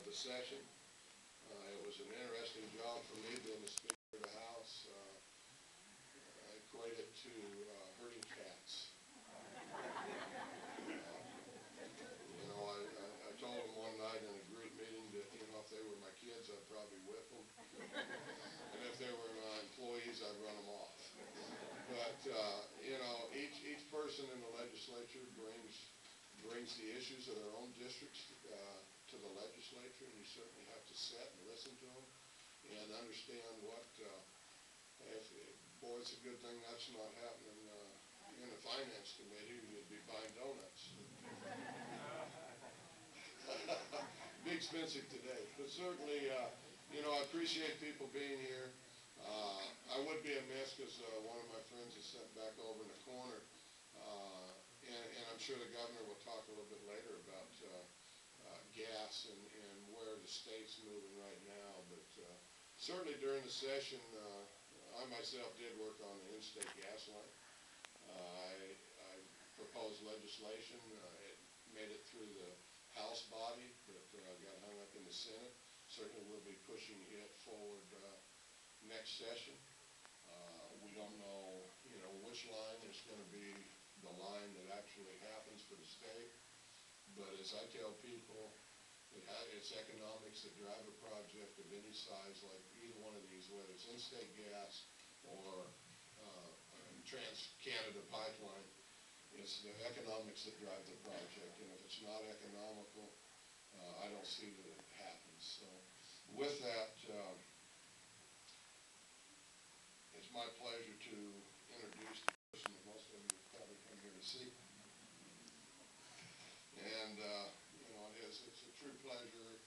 the session. It was an interesting job for me being the Speaker of the House. I equate it to herding cats. I told them one night in a group meeting that, if they were my kids, I'd probably whip them. And if they were my employees, I'd run them off. But, each person in the legislature brings the issues of their own districts to the legislature, and you certainly have to sit and listen to them and understand what, boy, it's a good thing that's not happening in the finance committee. You'd be buying donuts. Be expensive today, but certainly, I appreciate people being here. I would be amiss because one of my friends is sitting back over in the corner, and I'm sure the governor will talk a little bit later about gas and where the state's moving right now. But certainly during the session, I myself did work on the in-state gas line. I proposed legislation. It made it through the House body, but got hung up in the Senate. Certainly we'll be pushing it forward next session. We don't know, which line is going to be the line that actually happens for the state. But as I tell people, it's economics that drive a project of any size, like either one of these, whether it's in-state gas or Trans-Canada pipeline. It's the economics that drive the project, and if it's not economical, I don't see that it happens. So with that, it's my pleasure to introduce the person that most of you have probably come here to see. And, it's a true pleasure.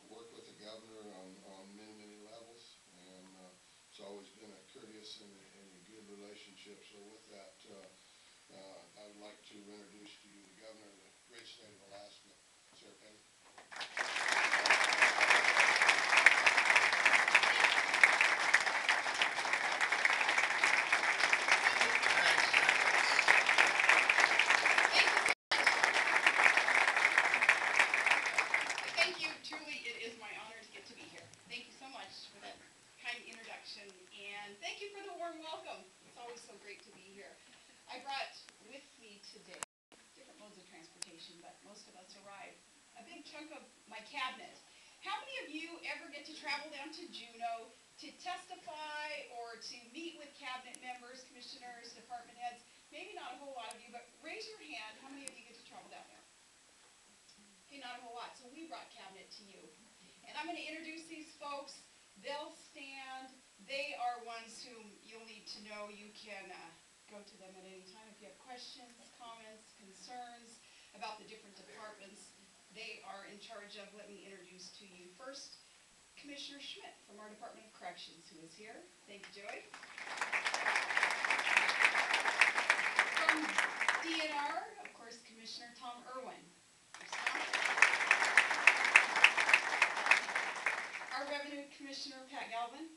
Work with the governor on many, many levels, and it's always been a courteous and a good relationship. So with that, I would like to introduce to you the governor of the great state of Alaska, Sarah Palin. Thank you. Truly, it is my honor to get to be here. Thank you so much for that kind introduction, and thank you for the warm welcome. It's always so great to be here. I brought with me today different modes of transportation, but most of us arrived. A big chunk of my cabinet. How many of you ever get to travel down to Juneau to testify or to meet with cabinet members, commissioners, department heads? Maybe not a whole lot of you, but raise your hand. How many of you get to travel down there? Okay, not a whole lot. So we brought cabinet to you. And I'm going to introduce these folks. They'll stand. They are ones whom you'll need to know. You can go to them at any time if you have questions, comments, concerns about the different departments they are in charge of. Let me introduce to you first Commissioner Schmidt from our Department of Corrections, who is here. Thank you, Joey. From DNR, of course, Commissioner Tom Irwin. Our Revenue Commissioner, Pat Galvin.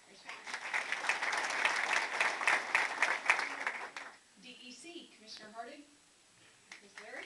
There's Pat. DEC, Commissioner Harding. There's Larry.